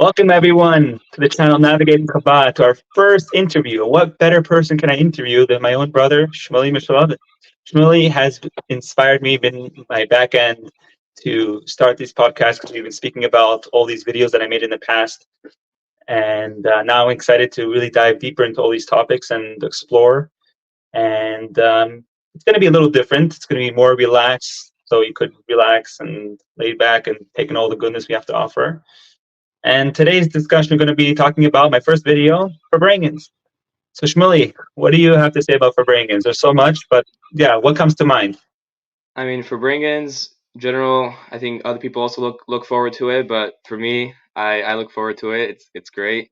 Welcome everyone to the channel Navigating Chabad, to our first interview. What better person can I interview than my own brother, Shmooze Mishalov? Shmooze has inspired me, been my back end to start these podcasts because we've been speaking about all these videos that I made in the past. And now I'm excited to really dive deeper into all these topics and explore. And it's going to be a little different. It's going to be more relaxed, so you could relax and lay back and take in all the goodness we have to offer. And today's discussion, we're going to be talking about my first video, Farbrengens. So Shmooze, what do you have to say about Farbrengens? There's so much, but yeah, what comes to mind? I mean, Farbrengens, general, I think other people also look forward to it, but for me, I look forward to it. It's great,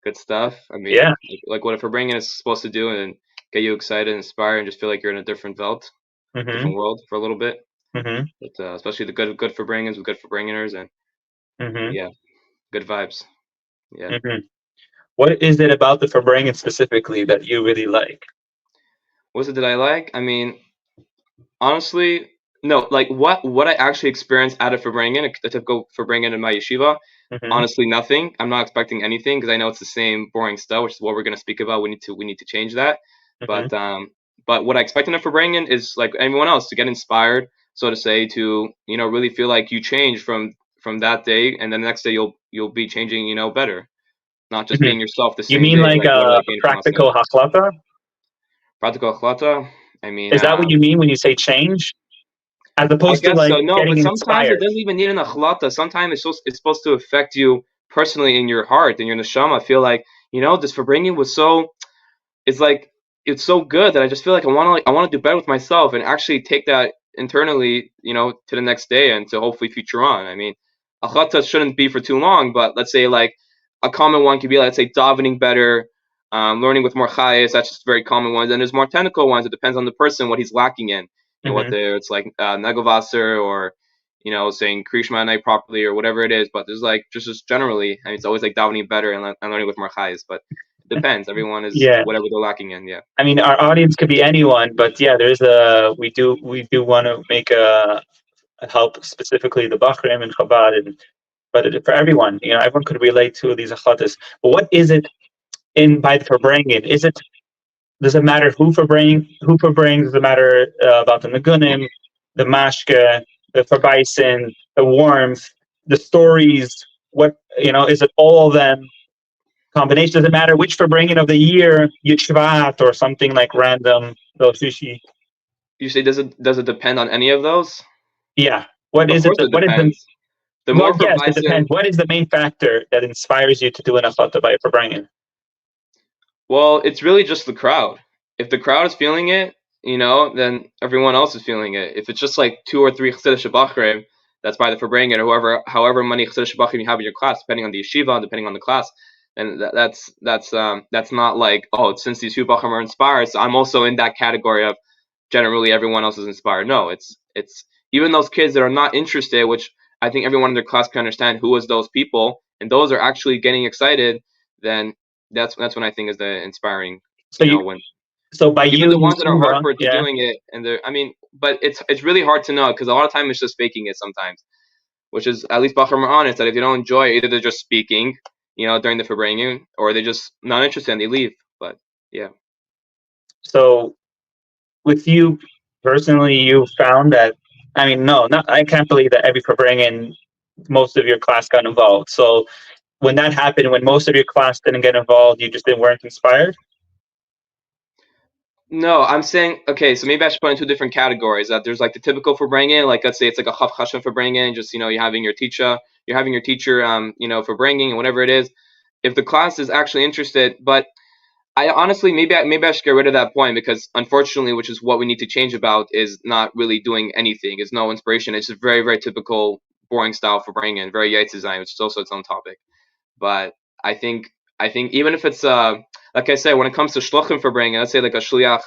good stuff. I mean, Yeah. like what a Farbrengen is supposed to do and get you excited, inspired, and just feel like you're in a different Mm-hmm. different world for a little bit. Mm-hmm. But especially the good Farbrengens with good Farbrengeners and Mm-hmm. yeah, good vibes. Yeah. Mm-hmm. What is it about the Farbrengens specifically that you really like? What's it that I like? I mean, honestly, no. Like what I actually experienced out of Farbrengen, a typical Farbrengen in my yeshiva. Mm-hmm. Honestly, nothing. I'm not expecting anything because I know it's the same boring stuff, which is what we're going to speak about. We need to change that. Mm-hmm. But what I expect enough for bringing is like anyone else to get inspired, so to say, to really feel like you change from that day, and then the next day you'll be changing, better, not just Mm-hmm. being yourself the You same mean day. like Like what do a I gain from myself? practical hachlata? Practical achlata. I mean, Is that what you mean when you say change? As I opposed to guess like so. No, getting but sometimes it inspired? doesn't even need an achlata. Sometimes it's supposed to affect you personally in your heart and your neshama. I feel like this Farbrengen was so. It's like it's so good that I just feel like I want to do better with myself and actually take that internally, to the next day and to hopefully future on. I mean, achlata shouldn't be for too long, but let's say like a common one could be like, let's say davening better, learning with more chayes. That's just very common ones. And there's more technical ones. It depends on the person what he's lacking in. Mm-hmm. Whether it's like Nagovasser or saying Krishma night properly or whatever it is. But there's like just generally, I mean, it's always like davening better and learning with more chayes. But it depends. Everyone is Yeah. whatever they're lacking in. Yeah. I mean, our audience could be anyone, but yeah, we do want to make a help specifically the Bachrim and Chabad, but for everyone, everyone could relate to these achatas. But what is it in by the Farbrengen? Does it matter who Farbrengen? Does it matter about the Nagunim, the Mashke, the Farbisen, the warmth, the stories? What is it all of them? Combination, doesn't matter which Farbrengen of the year, Yitzhvat or something like random Sushi. You say does it depend on any of those? Yeah. What Of is it? course it What is the depends. The well? more for Yes, it bison, depends. What is the main factor that inspires you to do an achata by Farbrengen? well, it's really just the crowd. If the crowd is feeling it, then everyone else is feeling it. If it's just like two or three Chassidish Bachrim, that's by the Farbrengen or however many Chassidish Bachrim you have in your class, depending on the yeshiva, depending on the class, and that's not like, oh, since these few Bachrim are inspired, so I'm also in that category of generally everyone else is inspired. No, it's even those kids that are not interested, which I think everyone in their class can understand who was those people, and those are actually getting excited. Then that's when I think is the inspiring. So you, When so by even you, the ones that are hard Yeshiva, for it to yeah. doing it, and they're I mean, but it's really hard to know because a lot of time it's just faking it sometimes, which is at least Bachram are honest that if they don't enjoy it, either they're just speaking, during the Farbrengen, or they're just not interested and they leave. But yeah. So with you personally, you found that. I mean, no, not. I can't believe that every Farbrengen, most of your class got involved. So when that happened, when most of your class didn't get involved, you just weren't inspired. No, I'm saying okay. So maybe I should put in two different categories. That there's like the typical for bringing, like let's say it's like a chav chashan for bringing, just you're having your teacher, for bringing and whatever it is. If the class is actually interested, but I honestly maybe I should get rid of that point because unfortunately, which is what we need to change about, is not really doing anything. It's no inspiration. It's a very very typical boring style for bringing, very Yotzei design, which is also its own topic. But I think I think even if it's like I said, when it comes to shluchim for bringing, let's say like a shliach,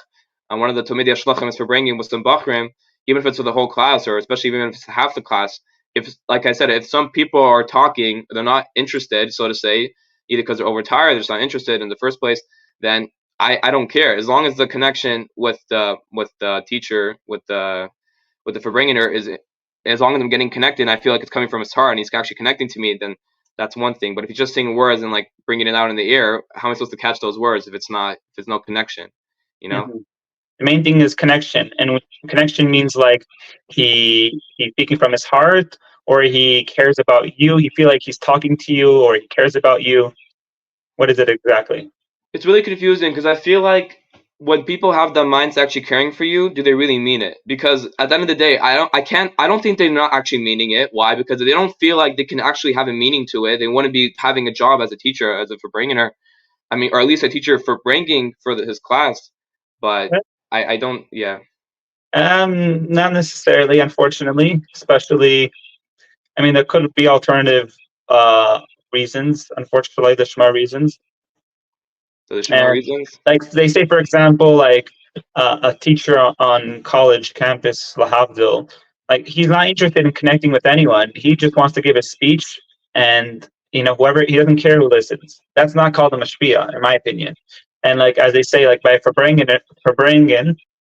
one of the Talmidei shluchim is for bringing with some bachrim, even if it's for the whole class or especially even if it's half the class. If like I said, if some people are talking, they're not interested, so to say, either because they're overtired, they're just not interested in the first place, then I don't care as long as the connection with the teacher with the Farbrengener is as long as I'm getting connected, and I feel like it's coming from his heart and he's actually connecting to me, then that's one thing. But if you're just saying words and like bringing it out in the air, how am I supposed to catch those words if there's no connection, you know? Mhm. The main thing is connection, and connection means like he's speaking from his heart, or he cares about you. He feel like he's talking to you, or he cares about you. What is it exactly? It's really confusing because I feel like when people have the mindset actually caring for you, do they really mean it? Because at the end of the day, I don't think they're not actually meaning it. Why? Because they don't feel like they can actually have a meaning to it. They want to be having a job as a teacher, as a Farbrengener. I mean, or at least a teacher for bringing for his class. But I don't, yeah. Not necessarily, unfortunately. Especially, I mean, there could be alternative reasons. Unfortunately, the Shema reasons. So there's more And reasons. like they say, for example, like a teacher on college campus, Lahavdil, like he's not interested in connecting with anyone. He just wants to give a speech, and whoever, he doesn't care who listens. That's not called a mashpia, in my opinion. And like as they say, like by Farbrengen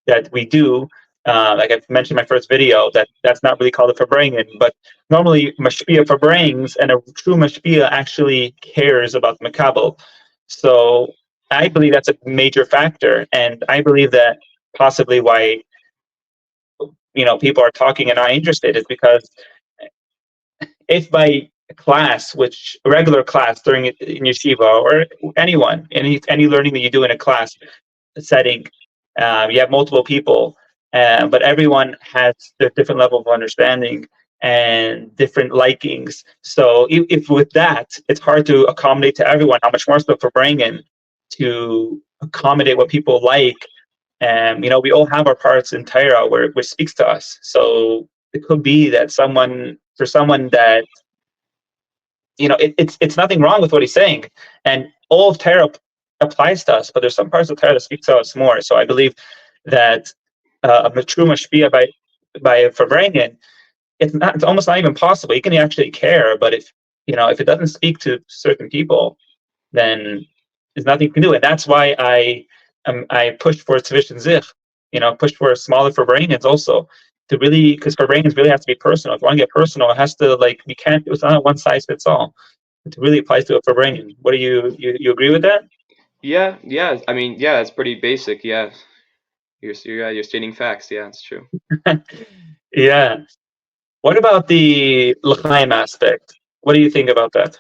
that we do. Like I mentioned in my first video, that's not really called a Farbrengen, but normally mashpia Farbrengens and a true mashpia actually cares about the makabel. So I believe that's a major factor, and I believe that possibly why people are talking and not interested is because if by class, which a regular class during in yeshiva or any learning that you do in a class setting, you have multiple people, but everyone has their different level of understanding and different likings. So if with that, it's hard to accommodate to everyone. How much more so for bringing to accommodate what people like? And we all have our parts in Torah where which speaks to us. So it could be that for someone that it's nothing wrong with what he's saying, and all of Torah applies to us, but there's some parts of Torah that speak to us more. So I believe that a true mashpia by Farbrengen, it's almost not even possible. You can actually care, but if it doesn't speak to certain people, then there's nothing you can do. And that's why I push for Tzuvishin zich, push for smaller Farbrengens also to really, because Farbrengens really has to be personal. If you want to get personal, it has to it's not a one size fits all. It really applies to a Farbrengen. What do you agree with that? Yeah, yeah. I mean, yeah, it's pretty basic. Yeah, you're stating facts. Yeah, it's true. Yeah. What about the l'chaim aspect? What do you think about that?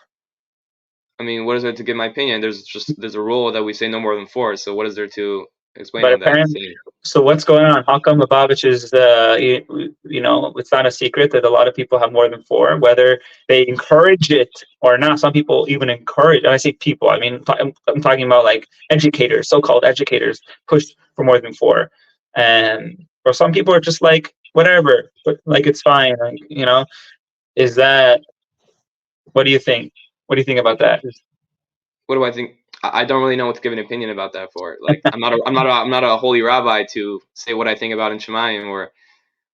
I mean, what is there to give my opinion? There's a rule that we say no more than four. So what is there to explain But on that? apparently, so what's going on? How come Lubavitch is, it's not a secret that a lot of people have more than four, whether they encourage it or not. Some people even encourage, and I say people, I mean, I'm talking about like educators, so-called educators, push for more than four. And, or some people are just like, whatever, but like, it's fine. Like, is that, what do you think? What do you think about that? What do I think? I don't really know what to give an opinion about that for. Like, I'm not a holy rabbi to say what I think about in Shemayim or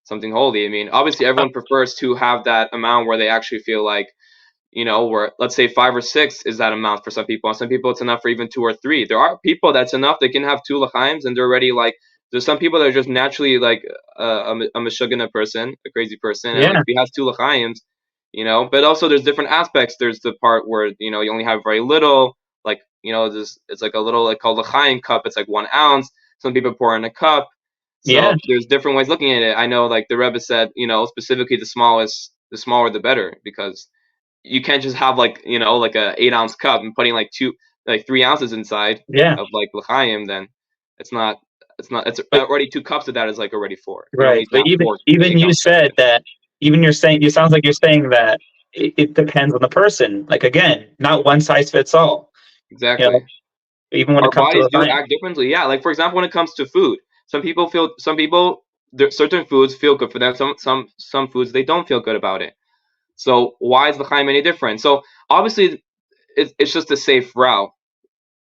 something holy. I mean, obviously, everyone prefers to have that amount where they actually feel like, where let's say 5 or 6 is that amount for some people. And some people, it's enough for even 2 or 3. There are people that's enough. They can have 2 l'chaims and they're already like. There's some people that are just naturally like a meshugana person, a crazy person, and like Yeah, if he has 2 l'chaims, But also there's different aspects. There's the part where you only have very little, like this it's like a little like called l'chaim cup. It's like 1 ounce. Some people pour in a cup. yeah, So there's different ways looking at it. I know like the Rebbe said, specifically the smaller the better because you can't just have like like a 8 ounce cup and putting like 3 ounces inside yeah. of like l'chaim. Then it's not it's But already 2 cups of that is like already four. You don't right, need to but have even four even eight you ounce cups. said that. Even you're saying, it sounds like you're saying that it depends on the person. Like again, not one size fits all. You know, Exactly. even when it Our comes to bodies the do time. act differently. Yeah, like for example, when it comes to food, some people certain foods feel good for them. Some foods they don't feel good about it. So why is the chaim any different? So obviously it's just a safe route.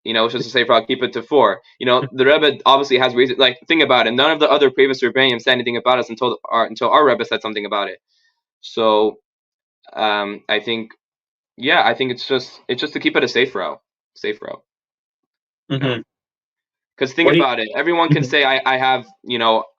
It's just a safe route. Keep it to 4. The Rebbe obviously has reason. Like think about it. None of the other previous rebbeim said anything about us until our Rebbe said something about it. So I think I think it's just to keep it a safe route. Safe route. You know. Hmm. Because think What do about it, everyone can you? say I have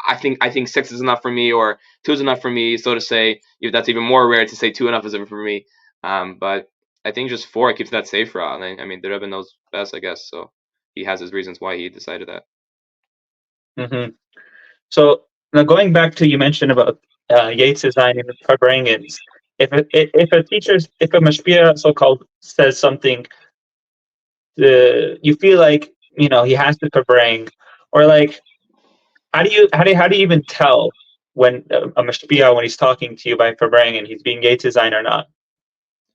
I think 6 is enough for me or 2 is enough for me. So to say, if that's even more rare to say 2 enough is enough for me. But I think just 4 keeps that safe route. I mean, the Rebbe knows best, I guess. So he has his reasons why he decided that. Mm-hmm. So now going back to you mentioned about zeinin and Farbrengens. If a mashpia so-called says something, you feel like he has to Farbreng, or like how do you even tell when a mashpia when he's talking to you by Farbreng and he's being zeinin or not?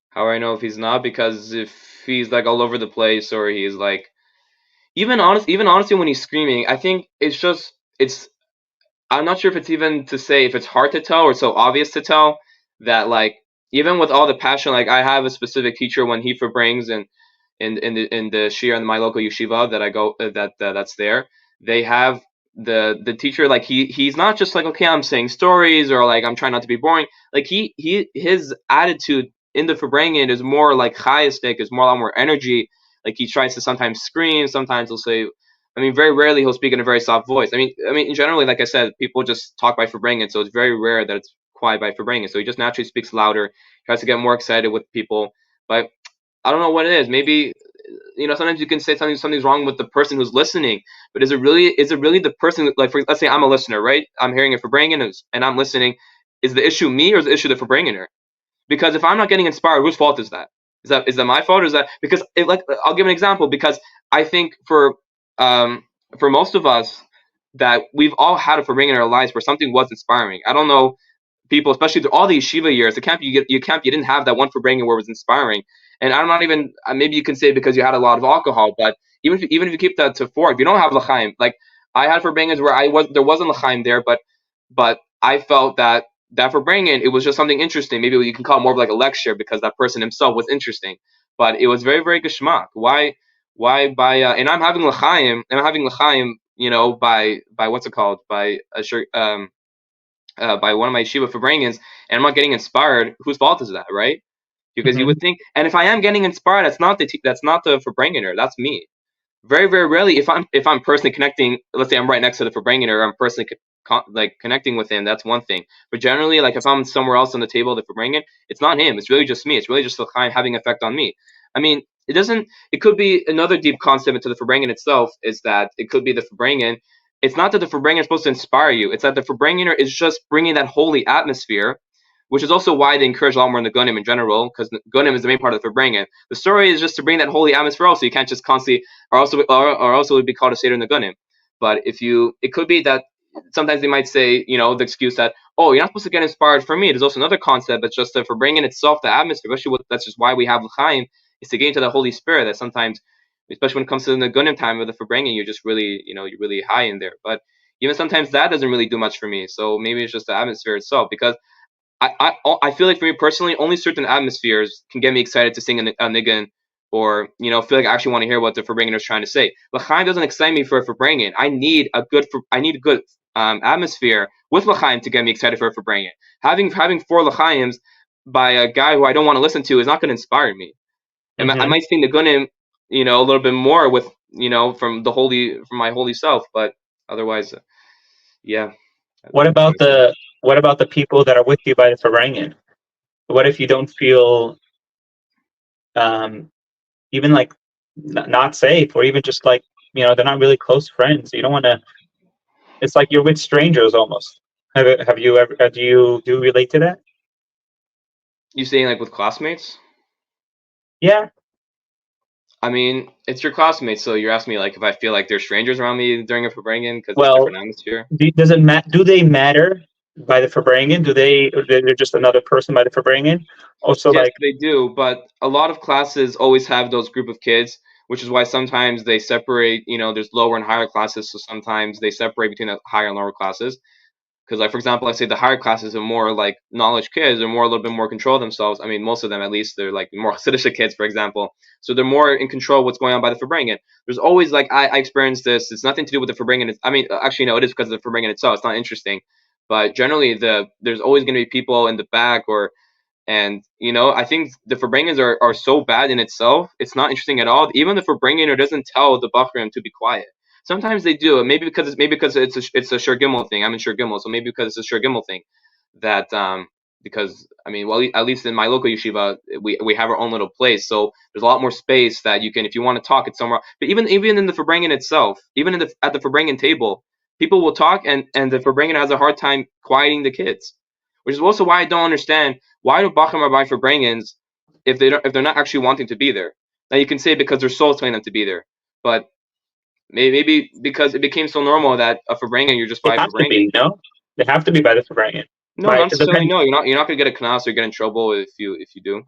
How I know if he's not? Because if he's like all over the place, or he's like even honestly when he's screaming, I think it's I'm not sure if it's even to say if it's hard to tell or so obvious to tell that like even with all the passion, like I have a specific teacher when he brings and in the shir in my local yeshiva that I go that's there. They have the teacher, like he's not just like, okay, I'm saying stories or like I'm trying not to be boring. Like his attitude in the Farbrengen is more like chayistic, is more a lot more energy. Like he tries to sometimes scream, sometimes he'll say, I mean, very rarely he'll speak in a very soft voice. I mean, generally, like I said, people just talk by Farbrengen, so it's very rare that it's quiet by Farbrengen. So he just naturally speaks louder, tries to get more excited with people. But I don't know what it is. Maybe sometimes you can say something's wrong with the person who's listening, but is it really the person? Like, let's say I'm a listener, right? I'm hearing it Farbrengen and I'm listening. Is the issue me or is the issue the Farbrengener? Because if I'm not getting inspired, whose fault is that? Is that my fault, or is that because like I'll give an example, because I think for most of us that we've all had a Farbrengen in our lives where something was inspiring. I don't know people, especially through all the yeshiva years. You didn't have that one Farbrengen where it was inspiring. And I'm not even maybe you can say because you had a lot of alcohol, but even if you keep that to 4, if you don't have l'chaim, like I had Farbrengens where there wasn't l'chaim there, but I felt that for bringing it was just something interesting. Maybe you can call it more of like a lecture because that person himself was interesting, but it was very very geschmack. Why by and I'm having l'chaim by what's it called, by a by one of my yeshiva Farbrengens, and I'm not getting inspired. Whose fault is that, right? Because you Mm-hmm. would think, and if I am getting inspired, that's not the Farbrengener, that's me. Very very rarely, if I'm personally connecting, let's say I'm right next to the Farbrengener, or I'm personally like connecting with him, that's one thing. But generally, like if I'm somewhere else on the table, the Farbrengen, it's not him. It's really just me. It's really just the Chaim having effect on me. I mean, it doesn't. It could be another deep concept into the Farbrengen itself, is that it could be the Farbrengen. It's not that the Farbrengen is supposed to inspire you. It's that the Farbrengener is just bringing that holy atmosphere, which is also why they encourage a lot more in the Gunim in general, because Gunim is the main part of the Farbrengen. The story is just to bring that holy atmosphere. Also, you can't just constantly, or also it would be called a Seder in the Gunim. But it could be that sometimes they might say, the excuse that, oh, you're not supposed to get inspired from me. There's also another concept, but just for bringing itself, the atmosphere, especially that's just why we have l'chaim, is to get into the Holy Spirit. That sometimes, especially when it comes to the Gunim time with the Farbrengen, you're just really, you're really high in there. But even sometimes that doesn't really do much for me. So maybe it's just the atmosphere itself, because I feel like for me personally, only certain atmospheres can get me excited to sing a niggun, or feel like I actually want to hear what the Farbrengen is trying to say. L'chaim doesn't excite me for Farbrengen. I need a good atmosphere with l'chaim to get me excited for Farbrengen. Having 4 l'chaims by a guy who I don't want to listen to is not going to inspire me. And I Mm-hmm. might sing the gunim, a little bit more with from my holy self, but otherwise, yeah, What that's about what the people that are with you by the Farbrengen? What if you don't feel um, even like not safe, or even just like they're not really close friends? You don't want to. It's like you're with strangers almost. Have you ever? Do you relate to that? you saying, like with classmates. Yeah. I mean, it's your classmates, so you're asking me like if I feel like there's strangers around me during a Farbrengen because it's Well, different atmosphere. does it do they matter by the Farbrengen? Do they? Or they're just another person by the Farbrengen? Also, Yes, like. they do, but a lot of classes always have those group of kids, which is why sometimes they separate. There's lower and higher classes, so sometimes they separate between the higher and lower classes. Because, like, for example, I say the higher classes are more like knowledge kids, are more a little bit more control of themselves. I mean, most of them at least, they're like more Hasidic kids, for example. So they're more in control of what's going on by the Farbrengen. There's always like I experienced this. It's nothing to do with the Farbrengen. I mean, actually, no, it is because of the Farbrengen itself. It's not interesting, but generally, there's always going to be people in the back, and I think the Farbrengens are so bad in itself. It's not interesting at all. Even the Farbrengener doesn't tell the Bachrim to be quiet. Sometimes they do. Maybe because it's a Shur Gimel thing. I'm in Shur Gimel, so maybe because it's a Shur Gimel thing that because I mean, well, at least in my local yeshiva, we have our own little place, so there's a lot more space that you can, if you want to talk, it's somewhere. But even in the Farbrengen itself, even at the Farbrengen table, people will talk, and the Farbrengen has a hard time quieting the kids, which is also why I don't understand why do Bacham are by Farbrengens if they're not actually wanting to be there. Now you can say because their souls telling them to be there, but maybe because it became so normal that a Farbrengen you're just They by have to Farbrengen. be, no? They have to be by the Farbrengen. No, not Right? It necessarily. depends. No, you're not gonna get a knas or get in trouble if you do.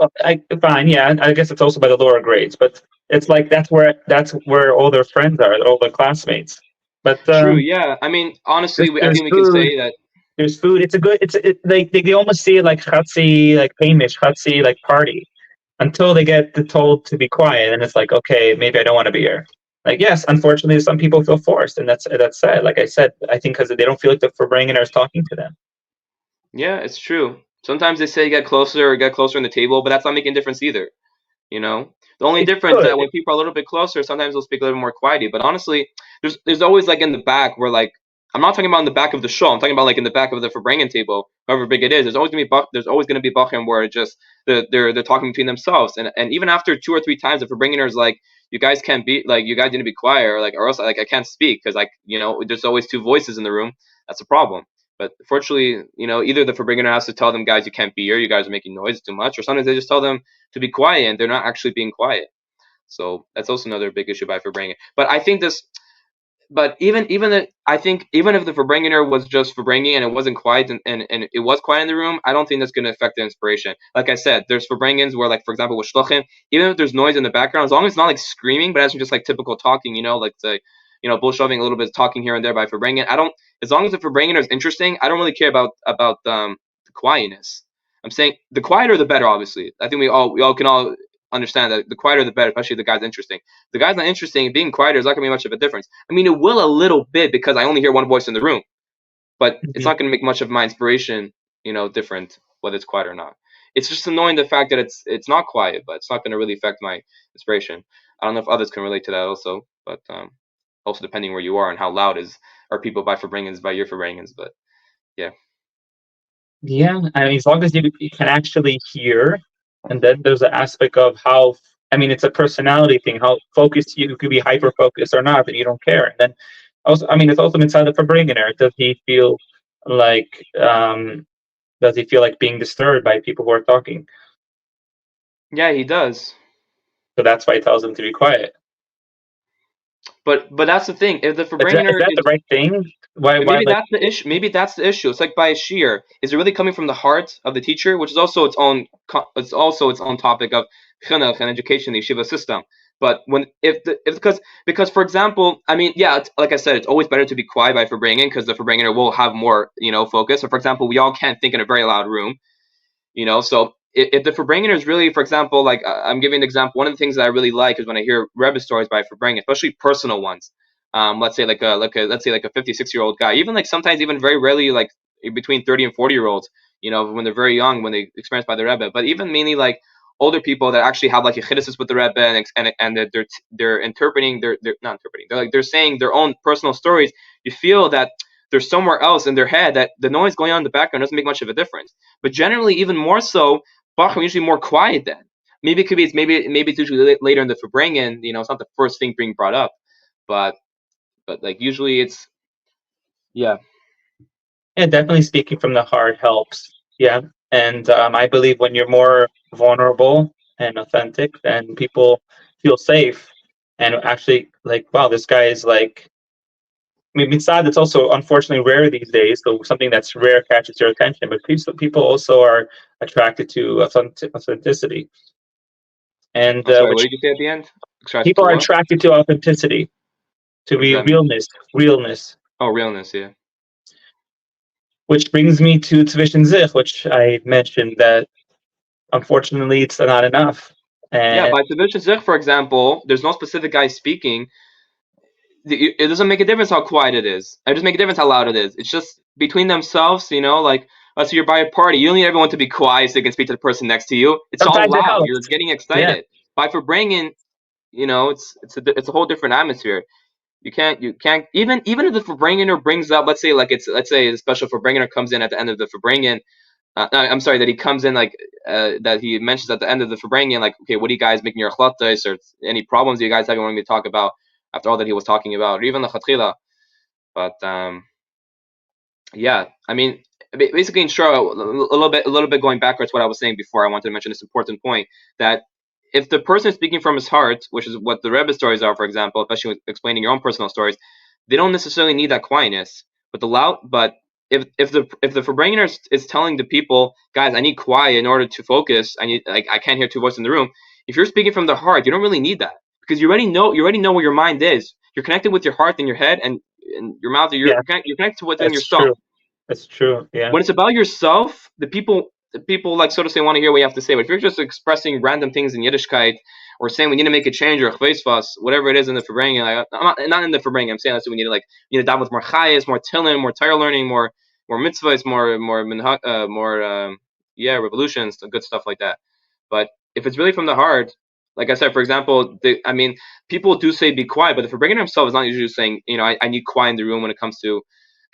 Fine, yeah. I guess it's also by the lower grades, but it's like that's where all their friends are, all their classmates. But True. Yeah. I mean, honestly, I there's think we can food. say that. There's food. It's a good. They almost see it like chatzi, like Hamish chatzi, like party, until they get told to be quiet, and it's like, okay, maybe I don't want to be here. Like, yes, unfortunately, some people feel forced, and that's sad. Like I said, I think because they don't feel like the Farbrengener is talking to them. Yeah, it's true. Sometimes they say get closer in the table, but that's not making a difference either. You know, the only It's difference good. that when people are a little bit closer, sometimes they'll speak a little more quietly. But honestly, there's always like in the back where like I'm not talking about in the back of the show. I'm talking about like in the back of the Farbrengen table, however big it is. There's always gonna be bachim where it just they're talking between themselves, and even after 2 or 3 times, the Farbrengener is like, you guys can't be like you guys need to be quiet, or else like I can't speak because like there's always two voices in the room. That's a problem. But fortunately, either the Farbrengener has to tell them, guys, you can't be here. You guys are making noise too much, or sometimes they just tell them to be quiet, and they're not actually being quiet. So that's also another big issue by Farbrengen. But I think this, but I think even if the Farbrengener was just Farbrengen and it wasn't quiet and it was quiet in the room, I don't think that's going to affect the inspiration. Like I said, there's Farbrengens where, like for example, with shlochim, even if there's noise in the background, as long as it's not like screaming, but as just like typical talking, like the bullshoving, a little bit of talking here and there by Farbrengen. I don't, as long as the Farbrengener is interesting, I don't really care about the quietness. I'm saying the quieter the better. Obviously, I think we all can all understand that the quieter the better, especially if the guy's interesting. If the guy's not interesting, being quieter is not gonna be much of a difference. I mean, it will a little bit because I only hear one voice in the room, but it's Mhm. not gonna make much of my inspiration, different whether it's quiet or not. It's just annoying the fact that it's not quiet, but it's not gonna really affect my inspiration. I don't know if others can relate to that also, but also depending where you are and how loud are people by Farbrengens by your Farbrengens, but yeah. Yeah, I mean, as long as you can actually hear, and then there's an aspect of how, I mean, it's a personality thing, how focused you could be hyper focused or not, that you don't care. And then also, I mean, it's also inside of Farbrengener. Like, does he feel like being disturbed by people who are talking? Yeah, he does. So that's why he tells them to be quiet. But that's the thing. If the Is Farbrengener that the is right thing? But Why, maybe like, that's the issue. Maybe that's the issue. It's like by a shear. Is it really coming from the heart of the teacher, which is also its own. It's also its own topic of chinuch and education, the yeshiva system. But when if because for example, I mean, yeah, like I said, it's always better to be quiet by Farbrengen because the Farbrengener will have more focus. So for example, we all can't think in a very loud room. So if the Farbrengen is really, for example, like I'm giving an example. One of the things that I really like is when I hear Rebbe stories by Farbrengen, especially personal ones. Let's say let's say like a 56-year-old guy, even like sometimes even very rarely like between 30 and 40-year-olds, when they're very young, when they experienced by the Rebbe, but even mainly like older people that actually have like a chiddusis with the Rebbe and that they're interpreting, they're not interpreting, they're saying their own personal stories. You feel that there's somewhere else in their head that the noise going on in the background doesn't make much of a difference. But generally, even more so, Bach are usually more quiet then. Maybe it could be maybe it's usually later in the Farbrengen. It's not the first thing being brought up, but like usually it's yeah. yeah, definitely speaking from the heart helps. Yeah. And I believe when you're more vulnerable and authentic, then people feel safe and actually like, wow, this guy is like, I mean, it's sad. It's also unfortunately rare these days. So something that's rare catches your attention, but people also are attracted to authenticity, and I'm sorry. What which did you say at the end? Extracted people to are what? attracted to authenticity, to What does be that mean? realness. Oh, realness. Yeah. Which brings me to Tzuvishin zich, which I mentioned that unfortunately it's not enough. Yeah. And By Tzuvishin zich, for example, there's no specific guy speaking. It doesn't make a difference how quiet it is. It doesn't make a difference how loud it is. It's just between themselves, like let's say you're by a party. You don't need everyone to be quiet so you can speak to the person next to you. It's all sometimes it loud. helps. You're getting Yeah, excited. By Farbrengen, it's a whole different atmosphere. You can't even if the Farbrengener brings up, let's say a special Farbrengener comes in at the end of the Farbrengen, I'm sorry, that he comes in like that he mentions at the end of the Farbrengen, like, okay, what are you guys making your chlatas, or any problems you guys have wanting me to talk about after all that he was talking about, or even the chatchila. But yeah, I mean, basically, in short, a little bit going backwards, what I was saying before, I wanted to mention this important point that if the person is speaking from his heart, which is what the Rebbe stories are, for example, especially with explaining your own personal stories, they don't necessarily need that quietness. But if the Farbrengen is telling the people, guys, I need quiet in order to focus. I can't hear two voices in the room. If you're speaking from the heart, you don't really need that, because you already know where your mind is. You're connected with your heart and your head and your mouth. Yeah, You're connected to within that's yourself. true. That's true. Yeah. When it's about yourself, the people like, so to say, want to hear what you have to say. But if you're just expressing random things in Yiddishkeit, or saying we need to make a change, or whatever it is in the Farbrengen, like, not in the Farbrengen, I'm saying that's what we need to, like, you need to dive with more chayas, more tillim, more Torah learning, more mitzvahs, more revolutions, good stuff like that. But if it's really from the heart, like I said, for example, people do say be quiet, but the Farbrengen himself is not usually saying, I need quiet in the room when it comes to.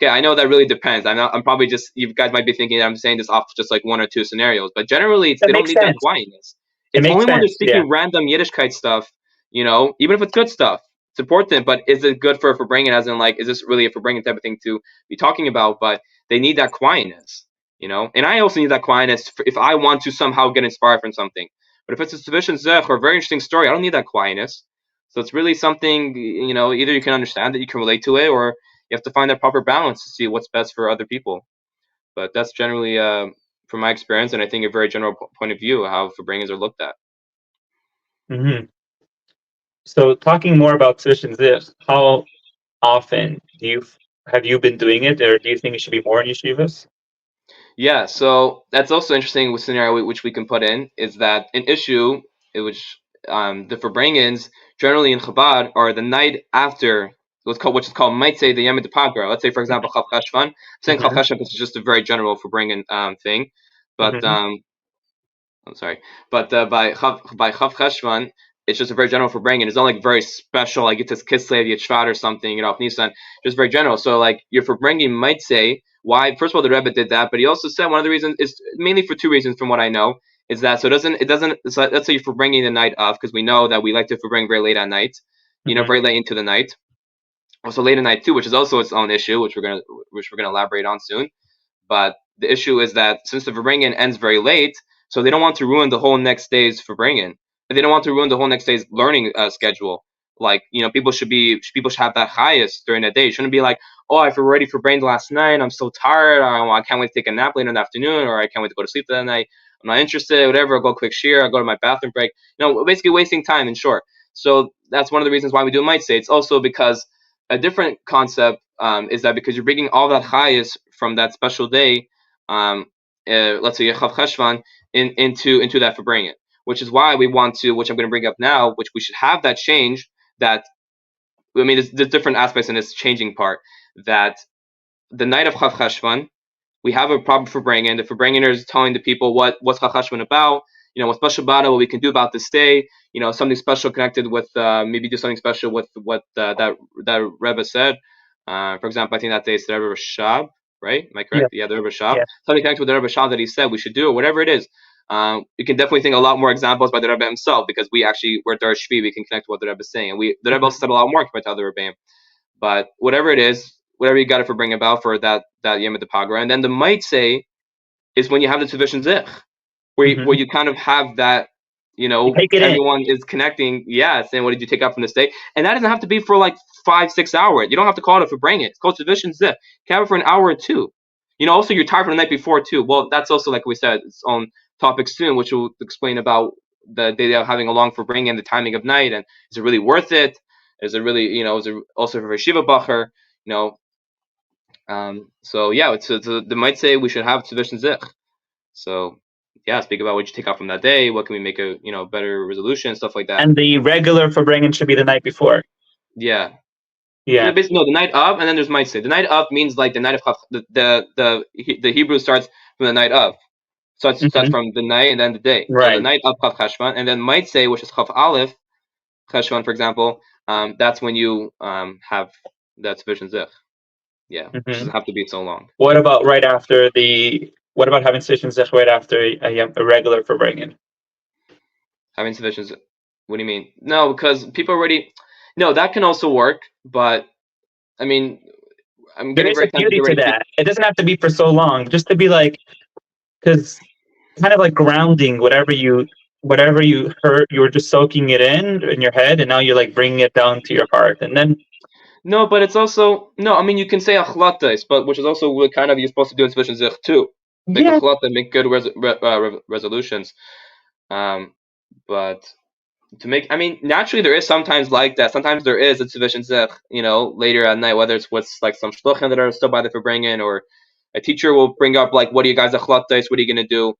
Okay, I know that really depends. I'm probably just, you guys might be thinking that I'm saying this off just like one or two scenarios, but generally That they don't makes need that sense. quietness. It It's makes only when they're sense. Yeah. speaking random Yiddishkeit stuff, even if it's good stuff, it's important. But is it good for Farbrengen? As in, like, is this really a Farbrengen type of thing to be talking about? But they need that quietness, And I also need that quietness if I want to somehow get inspired from something. But if it's a Tzuvishin zich or a very interesting story, I don't need that quietness. So it's really something, either you can understand that you can relate to it, or you have to find that proper balance to see what's best for other people. But that's generally, from my experience, and I think a very general point of view, how Farbrengens are looked at. Hmm. So talking more about Tzuvishin zich, how often have you been doing it, or do you think it should be more in yeshivas? Yeah, so that's also interesting with scenario which we can put in, is that an issue in which the Farbrengens generally in Chabad are the night after which is called might say the Yom Pagra. Let's say, for example, Chav Cheshvan. I'm saying Chav Hmm. Cheshvan because it's just a very general Farbrengen thing, but Hmm. I'm sorry, but by Chav Cheshvan, it's just a very general Farbrengen. It's not like very special, like it's Kislev Yitzhvat or something, off Nisan. Just very general. So like your Farbrengen might say why. First of all, the Rebbe did that, but he also said one of the reasons is mainly for two reasons, from what I know, is that so it doesn't. So let's say you're Farbrengen the night of, because we know that we like to Farbring very late at night, Hmm. very late into the night. Also late at night too, which is also its own issue, which we're gonna elaborate on soon. But the issue is that since the Farbrengen ends very late, so they don't want to ruin the whole next day's Farbrengen. They don't want to ruin the whole next day's learning schedule. Like, people should have that highest during the day. It shouldn't be like, oh, I've already Farbrengen last night. I'm so tired. I can't wait to take a nap later in the afternoon, or I can't wait to go to sleep that night. I'm not interested. Whatever. I'll go quick shear. I'll go to my bathroom break. Basically wasting time, in short. So that's one of the reasons why we do might say. It's also because a different concept is that because you're bringing all that highest from that special day, let's say Chav Cheshvan, into that Farbrengen, which is why we want to, which I'm going to bring up now, which we should have that change. That there's different aspects in this changing part. That the night of Chav Cheshvan, we have a proper Farbrengen. The Farbrengener is telling the people what's Chav Cheshvan about. What's special about it, what we can do about this day. Something special connected with maybe do something special with what that Rebbe said. For example, I think that day is the Rebbe Rashab, right? Am I Yeah. correct? Yeah, the Rebbe Rashab. Yeah. Something connected with the Rebbe Rashab that he said we should do, or whatever it is. You can definitely think a lot more examples by the Rebbe himself, because we're at our Shvi, we can connect to what the Rebbe is saying, and the Rebbe also Hmm. said a lot more compared to other Rebbeim. But whatever it is, whatever you got it for bring about for that Yom Pagra, and then the might say is when you have the Tzuvishin zich, where Hmm. you kind of have that, You take it in. everyone is connecting, saying what did you take out from this day, and that doesn't have to be for like 5-6 hours. You don't have to call it a Farbrengen. It's called Tzuvishin zich. You can have it for an hour or two. Also you're tired from the night before too. Well, that's also, like we said, its own topic soon, which will explain about the day of having a long Farbrengen, the timing of night, and is it really worth it? Is it really, is it also for Shiva Bacher? You know, so yeah, they might say we should have Tzuvishin zich. So yeah, speak about what you take out from that day. What can we make a better resolution, stuff like that. And the regular Farbrengen should be the night before. Yeah. Yeah. Basically, no, the night of, and then there's might say. The night of means like the night of the Hebrew starts from the night of. So it starts Hmm. from the night and then the day. So the Right. night of Chav Cheshvan, and then might say, which is Chav Aleph Cheshvan, for example. That's when you have that Tzuvishin zich. Yeah, which Hmm. doesn't have to be so long. What about right after the What about having Tzuvishin zich right after a regular Farbrengen? Having Tzuvishin. What do you mean? No, because people already. No, that can also work, but I mean, I'm There getting is a very tempted beauty to to already keep. that. It doesn't have to be for so long, just to be like, because kind of like grounding whatever you heard, you were just soaking it in your head, and now you're like bringing it down to your heart, and then No, but it's also no. I mean, you can say achlatas, but which is also what kind of you're supposed to do in Tzuvishin zich too. Make yeah, achlata, make good resolutions. Um, but to make, I mean, naturally there is sometimes like that. Sometimes there is a Tzuvishin zich, later at night, whether it's with like some shluchim that are still by the Farbrengen, or a teacher will bring up like, what do you guys achlatas? What are you gonna do?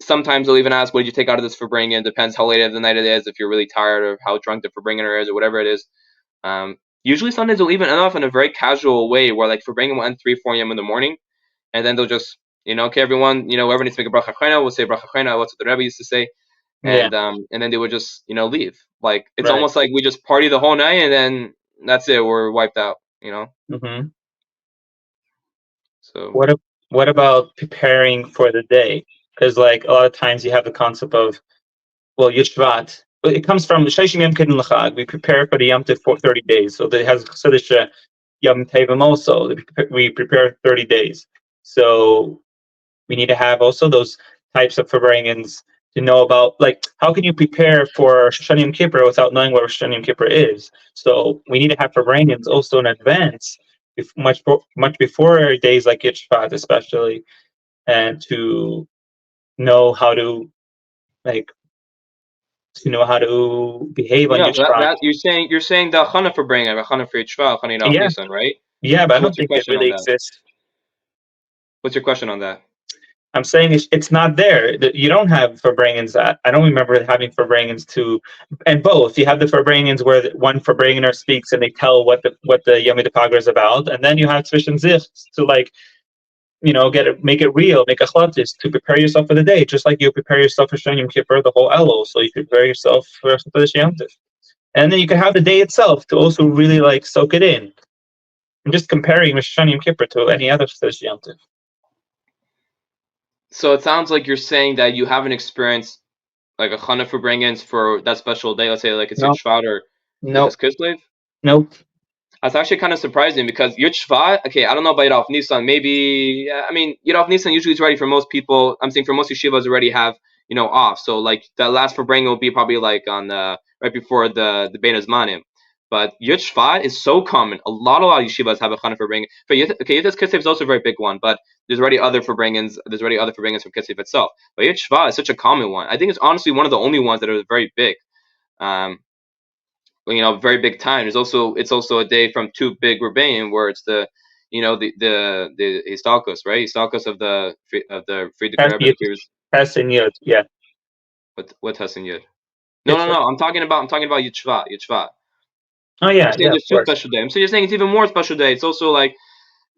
Sometimes they'll even ask, what did you take out of this Farbrengen? Depends how late of the night it is, if you're really tired, or how drunk the Farbrengen is, or whatever it is. Usually sometimes they'll even end off in a very casual way, where like Farbrengen will end 3, 4 a.m. in the morning, and then they'll just, okay, everyone, whoever needs to make a bracha chayna will say bracha chayna. What's what the Rebbe used to say, yeah, and then they would just, leave. Like it's right. almost like we just party the whole night, and then that's it. We're wiped out. hmm So What what about preparing for the day? Because like a lot of times you have the concept of Yishvat. It comes from Sheshim Yom Kiddin L'Chag. We prepare for the Yom Tov for 30 days. So it has Chassidisha Yom Tovim also. We prepare 30 days. So we need to have also those types of Farbrengens to know about, like, how can you prepare for Shani Yom Kippur without knowing what Shani Yom Kippur is? So we need to have Farbrengens also in advance, much before days like Yishvat especially, and to know how to like how to behave on no, so Yishvat. that you're saying the chana for bringing, the chana for Yitzchak, chana of Yeah, Nisan, right? yeah, but I So don't what's your think it question really on that? exists. What's your question on that? I'm saying it's not there. You don't have Farbrengens. I don't remember having Farbrengens to, and both. You have the Farbrengens where one Farbrengener speaks and they tell what the Yom Kippur is about, and then you have Tzuvishin zich to like make it real, make a chlatis to prepare yourself for the day, just like you prepare yourself for Shani Yom Kippur, the whole Elul, so you prepare yourself for the Yom Tov. And then you can have the day itself to also really like soak it in. I'm just comparing Shani Yom Kippur to any other Yom Tov. So it sounds like you're saying that you haven't experienced like a chana for bringings for that special day. Let's say like it's No, Yitzchak or no, Yud Kislev. nope. That's actually kind of surprising because Yud Shvat, okay, I don't know about Yud Nisan. Maybe, yeah, I mean, Yud Nisan usually is ready for most people. I'm saying for most yeshivas already have, off. So like the last for bringing will be probably like on right before the Bein Hazmanim. But Yud Shvat is so common. A lot of yeshivas have a chana for bringing. But okay, Yud Kislev is also a very big one. But there's already other for bringings. There's already other for bringings from Kislev itself. But Yud Shvat is such a common one. I think it's honestly one of the only ones that are very big. Um, very big time. It's also a day from two big rebellion where it's the Histalkos, right? Histalkos of the Friedrich Rebbe, the previous. Passing Yud, yeah. What Hassan Yud? No, It's no, no. I'm talking about Yud Shvat. Yud Shvat. oh You're yeah, saying yeah, of there's two course. special days. So you're saying it's even more special day. It's also like,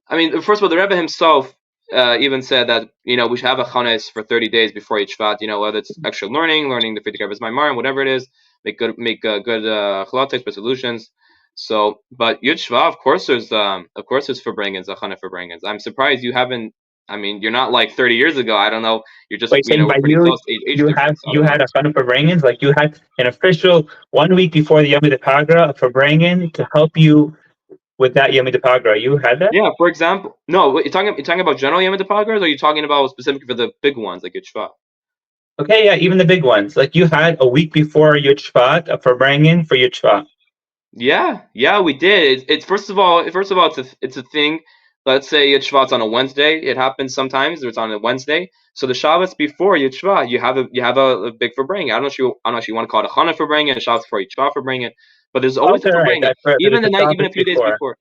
I mean, first of all, the Rebbe himself even said that we should have a chanes for 30 days before each Shvat. Whether it's extra learning the Friedrich Rebbe's Maimar, whatever it is, make good chalates resolutions. So, but Yud Shvat, of course there's Farbrengens, a chana Farbrengens. I'm surprised you haven't. I mean, you're not like 30 years ago. I don't know. You're just Wait, saying we're by pretty you, close age difference. I you don't know. had a ton of Farbrengens, like you had an official 1 week before the Yom Kippur of Farbrengen to help you with that Yom Kippur. You had that? Yeah, for example, no, you're talking about general Yom Kippur, or are you talking about specifically for the big ones like Yud Shvat? Okay, yeah, even the big ones. Like you had a week before Yud Shvat a Farbrengen for Yud Shvat. Yeah, we did. It's first of all, it's a thing. Let's say Yud Shvat's on a Wednesday. It happens sometimes. It's on a Wednesday. So the Shabbos before Yud Shvat, you have a big Farbrengen. I don't know if you want to call it a Chana Farbrengen, a Shabbos before Yud Shvat Farbrengen, but there's always a Okay, right. Farbrengen, That's right. But even it's the the night, even Shabbos a few days before. before.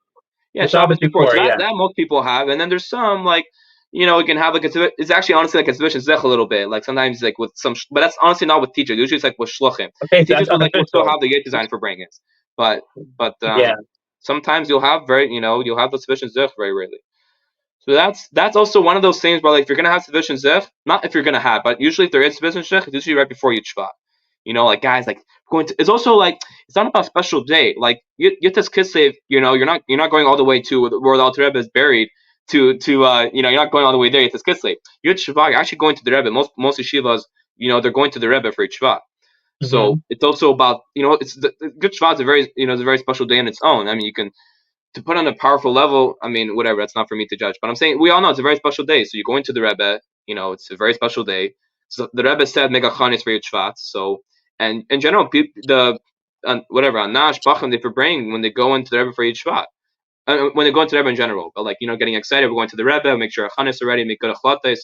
Yeah, The Shabbos Shabbos before. So before, that yeah. that most people have, and then there's some like. You can have like it's actually honestly like a Tzuvishin zich a little bit. Like sometimes like with some, but that's honestly not with teachers. Usually it's like with shluchim. Okay, so that's Teachers will still unofficial. have the gate design for bringings, but Yeah. sometimes you'll have the Tzuvishin zich very rarely. So that's also one of those things where like if you're gonna have Tzuvishin zich, not if you're gonna have, but usually if there is Tzuvishin zich, it's usually right before Yud Shvat. Like guys like going to. It's also like it's not about a special day. Like Yud Kislev, you're not going all the way to where the Alter Rebbe is buried you're not going all the way there. It's Kislev. Yud Shvat, you're actually going to the Rebbe. Most yeshivas, they're going to the Rebbe for each Shvat. So it's also about, it's the Good Shvat is a very special day on its own. I mean, you can, to put on a powerful level, I mean, whatever, that's not for me to judge. But I'm saying, we all know it's a very special day. So you're going to the Rebbe, it's a very special day. So the Rebbe said, Mega Chanis for Yud Shvat. So, and in general, whatever, Anash, Bacham, they bring when they go into the Rebbe for Yud Shvat. When they go into the Rebbe in general, but getting excited, we're going to the Rebbe, make sure Chanis already, make good achlates.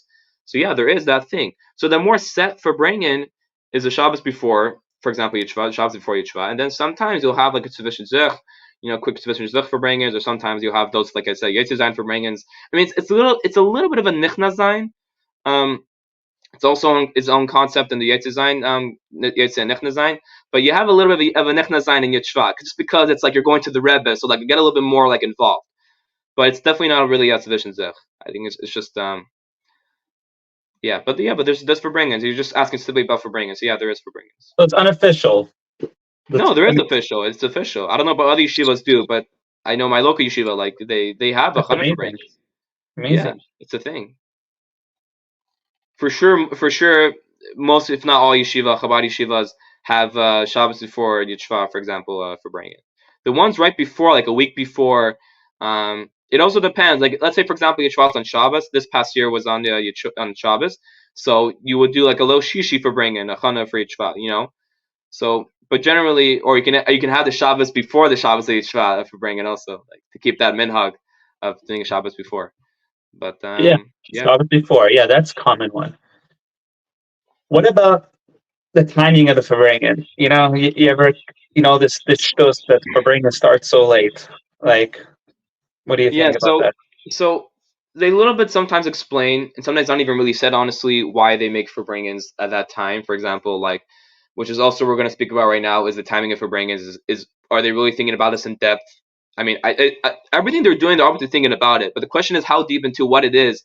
So yeah, there is that thing. So the more set for bringing is the Shabbos before, for example, Yud Shvat, Shabbos before Yud Shvat, and then sometimes you'll have like a Tzuvishin zich, quick Tzuvishin zich for bringings, or sometimes you'll have those, like I said, zeinin for bringings. I mean, it's a little bit of a nichna zayin. It's also its own concept in the Yotzei and nichna zayin, but you have a little bit of a nichna zayin in Yud Shvat, just because it's like you're going to the Rebbe, so like you get a little bit more like involved. But it's definitely not really a Tzuvishin zich. I think it's just but there's Farbrengens. You're just asking simply about Farbrengens. Yeah, there is Farbrengens. So it's unofficial. No, there is official. It's official. I don't know about other yeshivas do, but I know my local yeshiva, like they have 100 Farbrengens. Amazing. Yeah, it's a thing. For sure, most, if not all yeshiva, Chabad yeshivas have Shabbos before Yud Shvat, for example, Farbrengen. The ones right before, like a week before, it also depends. Like, let's say, for example, Yud Shvat on Shabbos. This past year was on on Shabbos, so you would do like a little shishi for bringing a chana for Yud Shvat, So, but generally, or you can have the Shabbos before the Shabbos of Yud Shvat for bringing also, like to keep that minhag of doing a Shabbos before. But Shabbos before, that's a common one. What about the timing of the Farbrengen? You ever this shtus that Farbrengen starts so late? Like, what do you think about that? So they a little bit sometimes explain, and sometimes not even really said honestly, why they make Farbrengens at that time. For example, like, which is also we're going to speak about right now, is the timing of Farbrengens. Is are they really thinking about this in depth? I mean, everything they're doing, they're obviously thinking about it. But the question is how deep into what it is,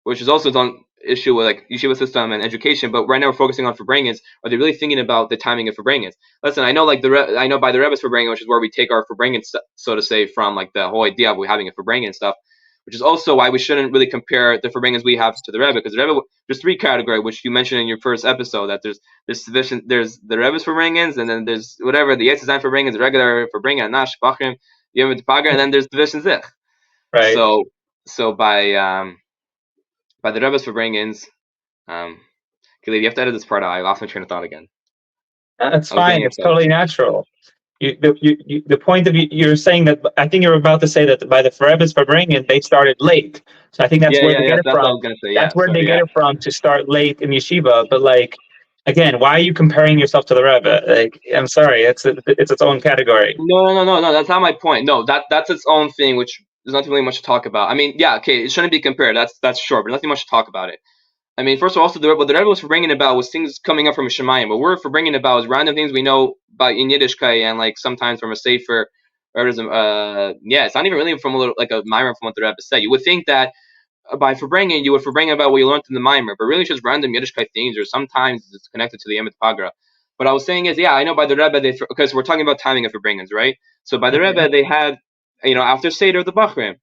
which is also its own issue with like yeshiva system and education. But right now we're focusing on Farbrengens. Are they really thinking about the timing of Farbrengens? Listen, I know I know by the Rebbe's Farbrengen, which is where we take our Farbrengen, so to say, from like the whole idea of we having a Farbrengen and stuff, which is also why we shouldn't really compare the Farbrengens we have to the Rebbe, because the Rebbe, there's three categories, which you mentioned in your first episode, that there's the Rebbe's Farbrengens, and then there's whatever the Yotzei Farbrengens, the regular Farbrengen, Nash, Bachrim, Yom Paga, and then there's Tzuvishin zich. Right. So by the Rebbe's Farbrengens, you have to edit this part out. I lost my train of thought again. That's fine. It's totally natural. The point of you're saying that, I think you're about to say that by the Rebbe's Farbrengen, they started late. So I think that's where they get it from. What I was gonna say. That's where they get it from, to start late in yeshiva. But like, again, why are you comparing yourself to the Rebbe? Like, I'm sorry, it's its own category. No. That's not my point. No, that's its own thing, which there's nothing really much to talk about. I mean, it shouldn't be compared. That's sure, but nothing much to talk about it. I mean, first of all, also what the Rebbe was bringing about was things coming up from a shemayim. What we're bringing about is random things we know about in Yiddishkeit, and like sometimes from a sefer. It's not even really from like a mimer from what the Rebbe said. You would think that by Farbrengen, you would Farbrengen about what you learned in the mimer, but really it's just random Yiddishkeit things, or sometimes it's connected to the Emet Pagra. What I was saying is, I know by the Rebbe, because we're talking about timing of Farbrengens, right? So by the Rebbe, they had, after Seder the Bachrim.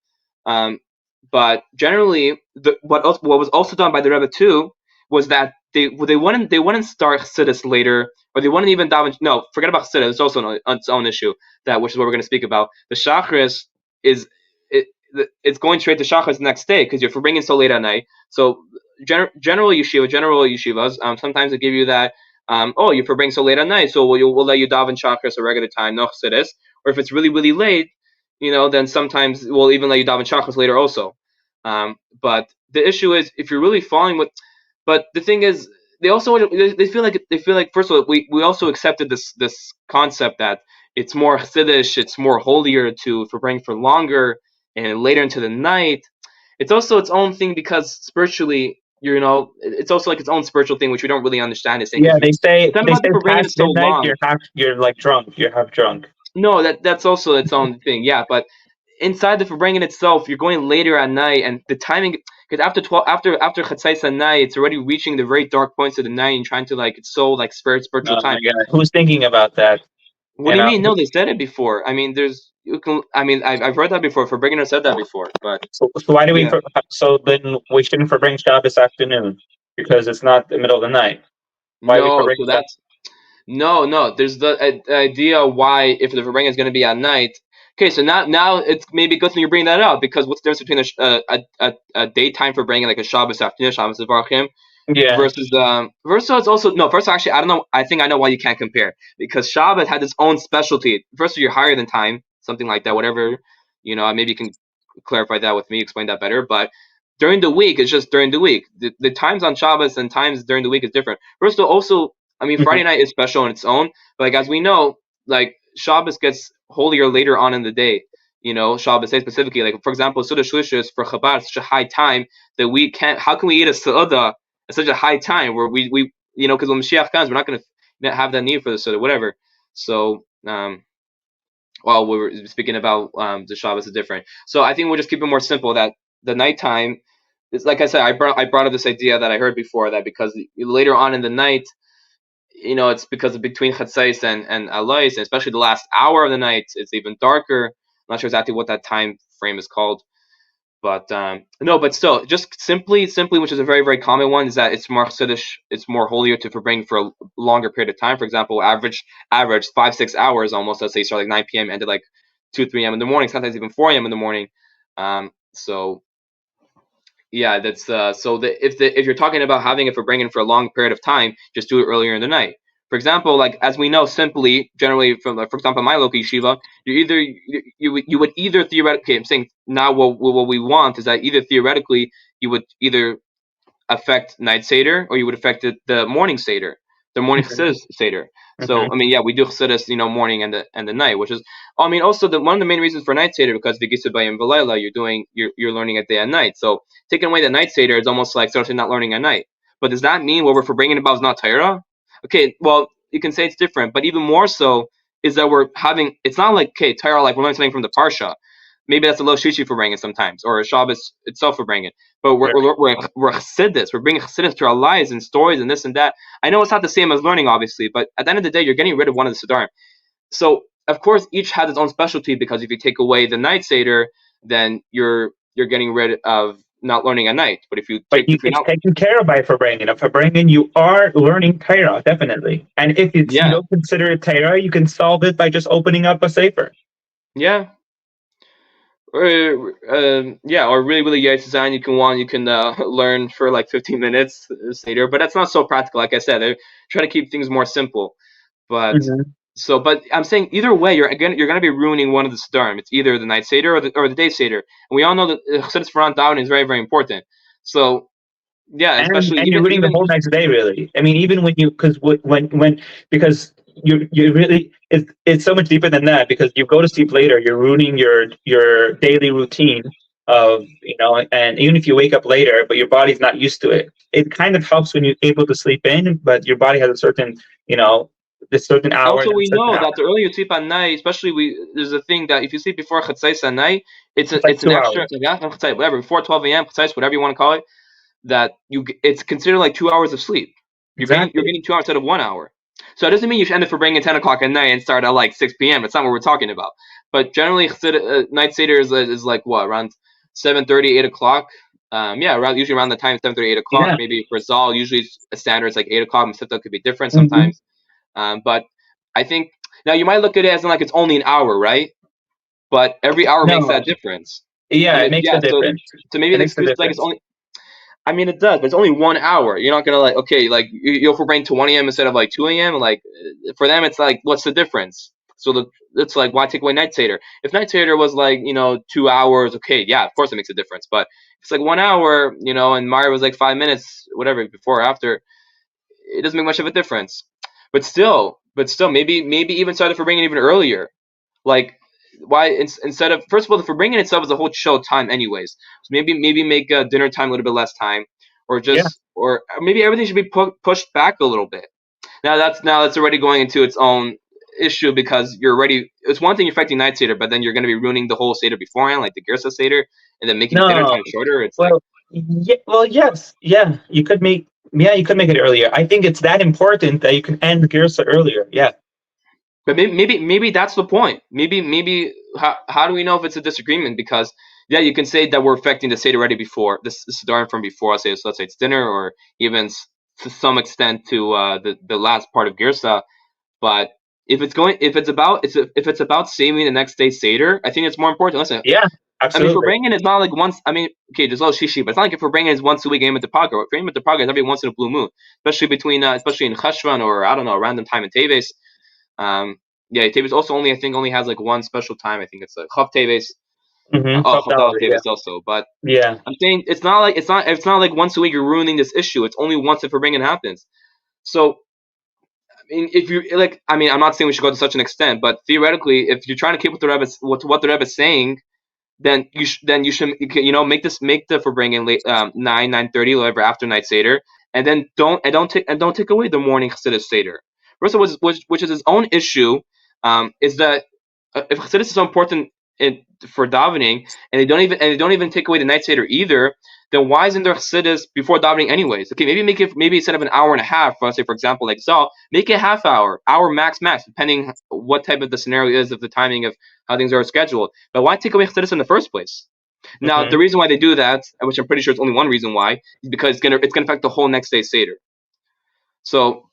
But generally, what was also done by the Rebbe too was that they wouldn't start Chassidus later, or they wouldn't even daven. No, forget about Chassidus. It's also its own issue, which is what we're going to speak about. The Shacharis it's going straight to Shacharis the next day, because you're bringing so late at night. So general yeshivas, sometimes they give you that. You're bringing so late at night, so we'll let you daven Shacharis a regular time, no Chassidus. Or if it's really really late, then sometimes we'll even let you daven Shacharis later also. But the issue is, if you're really following what, but the thing is, they feel like first of all, we also accepted this concept that it's more chassidish, it's more holier for bringing for longer and later into the night. It's also its own thing, because spiritually, it's also like its own spiritual thing, which we don't really understand. They say past midnight, you're like drunk, you're half drunk. No, that's also its own thing. Yeah, but inside the Farbrengen itself, you're going later at night, and the timing, because after Chatzais at night, it's already reaching the very dark points of the night, and trying to it's so spiritual time. My God. Who's thinking about that? What You do you know. mean? No, they said it before. I mean, there's you can. I mean, I've heard that before. Farbrengens said that before, but So why do we? yeah, So then we shouldn't bring Shabbos afternoon because it's not the middle of the night. Why we no. bring So Shabbos? that's no. There's the idea why if the Farbrengen is going to be at night. Okay, so now it's maybe good thing you bring that up because what's the difference between a daytime Farbrengen like a Shabbos afternoon, Shabbos Varchim, Yeah. versus it's also no first actually I don't know I think I know why you can't compare because Shabbat had its own specialty. First you're higher than time, something like that, whatever, maybe you can clarify that with me, explain that better. But during the week it's just during the week. The times on Shabbos and times during the week is different. First of all, also I mean Mhm. Friday night is special in its own, but like as we know, like Shabbos gets holier later on in the day. Shabbos day specifically, like for example, Suda Shlishis for Chabad, it's such a high time that we can't. How can we eat a Suda at such a high time where we because when Mashiach comes, we're not going to have that need for this or whatever. So, while we were speaking about the Shabbos is different. So I think we'll just keep it more simple that the nighttime is like I said. I brought up this idea that I heard before that because later on in the night, it's because of between Chatzais and Alois, and especially the last hour of the night, it's even darker. I'm not sure exactly what that time frame is called. But no, but still, just simply, which is a very, very common one, is that it's more chassidus, it's more holier to bring for a longer period of time. For example, average 5-6 hours almost. Let's say start like 9 p.m. ended like 2-3 a.m. in the morning, sometimes even 4 a.m. in the morning. So yeah, that's if you're talking about having it for bringing for a long period of time, just do it earlier in the night. For example, like as we know, simply generally from for example my local yeshiva, you would either theoretically. I'm saying now what we want is that either theoretically you would either affect night seder or you would affect the morning seder, the morning Mhm. chassidus seder. So Mhm. I mean, yeah, we do chassidus, morning and the night, which is I mean also one of the main reasons for night seder because v'gisabayim v'layla you're learning it day and night. So taking away the night seder is almost like sort of not learning at night. But does that mean what we're bringing about is not Torah? Okay, well you can say it's different, but even more so is that we're having it's not like okay Torah like we're learning something from the parsha. Maybe that's a low shishi for bringing sometimes, or a Shabbos itself for bringing. But Right. we're chassidus. We're bringing chassidus to our lives and stories and this and that. I know it's not the same as learning, obviously, but at the end of the day, you're getting rid of one of the siddharim. So of course, each has its own specialty because if you take away the night seder, then you're getting rid of not learning at night. But But if you're it's not, taken care of by Farbrengen. If Farbrengen, you are learning Torah, definitely. And if you yeah, don't consider it Torah, you can solve it by just opening up a sefer. yeah. Or yeah, or really, really yeah, design you can learn for like 15 minutes later, but that's not so practical. Like I said, they're trying to keep things more simple. But Mhm. but I'm saying either way, you're gonna be ruining one of the Siddharim. It's either the night seder or the day seder, and we all know that Chassidus for davening is very, very important. So yeah, especially And you're reading the even whole next day, really. I mean, even when you because because you really it's so much deeper than that because you go to sleep later, you're ruining your daily routine of and even if you wake up later, but your body's not used to it, it kind of helps when you're able to sleep in, but your body has a certain this certain hour also and a we certain know hour. that the earlier you sleep at night, especially there's a thing that if you sleep before Chatzais at night, It's like it's an 2 hours extra whatever before 12 a.m. Chatzais, whatever you want to call it, that it's considered like 2 hours of sleep. You're exactly. getting 2 hours out of 1 hour. So it doesn't mean you should end up for bringing 10 o'clock at night and start at like 6 p.m. That's not what we're talking about. But generally, night seder is like what around 7:30, 8 o'clock. Yeah, usually around the time 7:30, 8 o'clock. Yeah. Maybe for Zal, usually a standard is like 8 o'clock. Masita could be different Hmm. sometimes. But I think now you might look at it as in like it's only an hour, right? But every hour makes No. that difference. I Yeah, it mean, makes a yeah. difference. So maybe It the makes a excuse like it's difference. only I mean, it does, but it's only 1 hour. You're not gonna like, okay, like you'll for brain to 1 a.m. instead of like 2 a.m. Like for them, it's like, what's the difference? So it's like, why take away night seder? If night seder was like, 2 hours, okay, yeah, of course it makes a difference. But if it's like 1 hour, and Mario was like 5 minutes, whatever, before or after, it doesn't make much of a difference. But still, maybe even started for bringing even earlier. Like, why instead of first of all, the Farbrengen itself is a whole show time, anyways. So maybe make dinner time a little bit less time, or Yeah. just or maybe everything should be pushed back a little bit. Now that's already going into its own issue because you're already. It's one thing affecting night seder, but then you're going to be ruining the whole seder beforehand, like the Gersa seder, and then making dinner No. time shorter. It's like Well, yeah, well, yes, yeah. You could make it earlier. I think it's that important that you can end Girsa earlier. Yeah. But maybe that's the point. Maybe how do we know if it's a disagreement? Because yeah, you can say that we're affecting the seder already before this Siddharan from before. Let's say it's dinner, or even to some extent to the last part of Girsa. But if it's about saving the next day seder, I think it's more important. Listen, Yeah, I mean, absolutely. Farbrengen is not like once. I mean, okay, there's a little shishi, but it's not like if Farbrengen is once a week game at the Paga. Game at the Paga is every once in a blue moon, especially in Cheshvan or I don't know, a random time in Teves. Um, yeah, Teves also only has like one special time. I think it's like Chav Teves. Oh, Chav Daled Yeah. Teves also. But Yeah. I'm saying it's not like once a week you're ruining this issue. It's only once if Farbrengen happens. So I mean, if you like, I mean, I'm not saying we should go to such an extent, but theoretically, if you're trying to keep what the Rebbe what the Rebbe is saying, then you should make the Farbrengen late 9:30 whatever after night seder, and then don't take away the morning Chassidus seder. First of all, which is his own issue, is that if Chassidus is so important for davening, and they don't even take away the night seder either, then why isn't there Chassidus before davening anyways? Okay, maybe instead of an hour and a half, let's say for example like Zal, make it hour max, depending what type of the scenario is of the timing of how things are scheduled. But why take away Chassidus in the first place? Now, the Hmm. reason why they do that, which I'm pretty sure it's only one reason why, is because it's gonna affect the whole next day seder. So,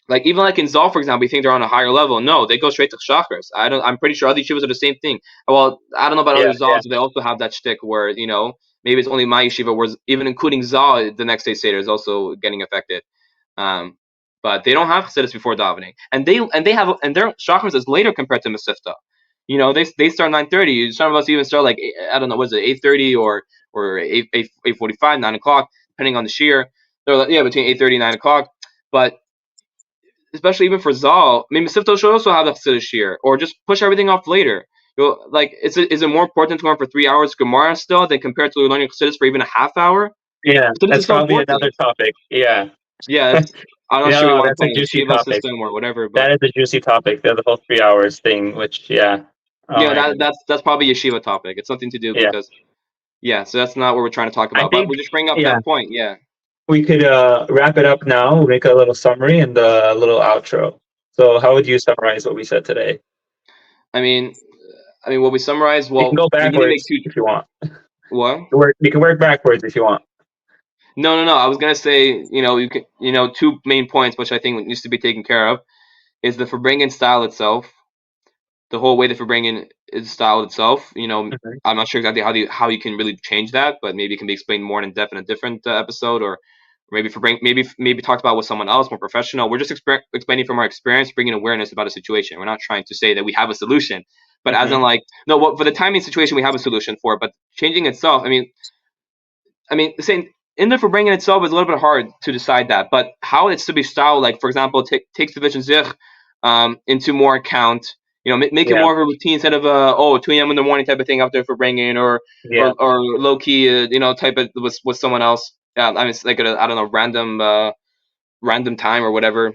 like even like in Zal, for example, you think they're on a higher level. No, they go straight to Shachars. I'm pretty sure other yeshivas are the same thing. Well, I don't know about Yeah. other Yeah. Zals, but they also have that shtick where maybe it's only my yeshiva, where even including Zal, the next day seder is also getting affected. Um, but they don't have chassidus before davening, and their chakras is later compared to Masifta. They start 9:30. Some of us even start like I don't know, was it 8:30 or 8:45, 9 o'clock, depending on the shear. They're like, yeah, between 8:30 and 9 o'clock. But especially even for Zal, maybe Masifta should also have the chassidus shear, or just push everything off later. Like, is it more important to learn for 3 hours Gemara still than compared to learning chassidus for even a half hour? Yeah. Chassidus That's is so probably another important. topic. Yeah. Yeah, I'm not sure we want to That's put a it in the juicy Shiva topic. system or whatever, but That is a juicy topic. The whole 3 hours thing, which yeah. Oh yeah, my goodness. that's probably a Shiva topic. It's something to do Yeah. because yeah, so that's not what we're trying to talk I about. But think we just bring up yeah that point. Yeah, we could wrap it up now. We'll make a little summary and a little outro. So how would you summarize what we said today? I mean, what we summarize. You can Well, go we need to make backwards two. if you want. What? You can work backwards if you want. No. I was gonna say, you can, two main points which I think needs to be taken care of is the Farbrengen style itself, the whole way the Farbrengen is style itself. Mhm. I'm not sure exactly how you can really change that, but maybe it can be explained more in depth in a different episode, or maybe maybe talked about with someone else more professional. We're just explaining from our experience, bringing awareness about a situation. We're not trying to say that we have a solution, but as in Mhm. like no, what for the timing situation we have a solution for, but changing itself. I mean, saying in the Farbrengen itself is a little bit hard to decide that, but how it's to be styled, like for example, take Tzuvishin zich into more account. Make it Yeah. more of a routine instead of 2 a.m. in the morning type of thing out there for bringing Yeah. or low key type of with someone else. I mean, it's like I don't know, random time or whatever.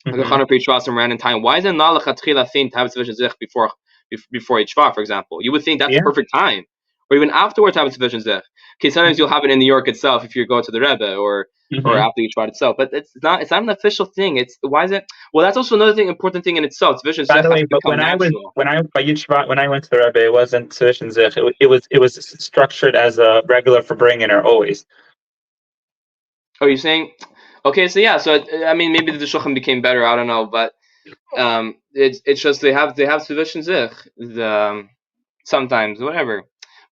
Like a Mhm. hundred pre some random time. Why is it not lechatchila thing to have Tzuvishin zich before each for example? You would think that's the Yeah. perfect time, or even afterwards have Tzuvishin zich. Okay, sometimes you'll Mhm. have it in New York itself if you go to the Rebbe or Mhm. after each shvat itself, but it's not an official thing. It's why is it? Well, that's also another important thing in itself. Tzuvishin By zich the has way, to but become natural. when I by Yitzhak, when I went to the Rebbe, it wasn't Tzuvishin zich. It was structured as a regular Farbrengener always. Oh, you're saying? Okay, so yeah, so I mean, maybe the shulchan became better. I don't know, but it's just they have Tzuvishin zich sometimes whatever,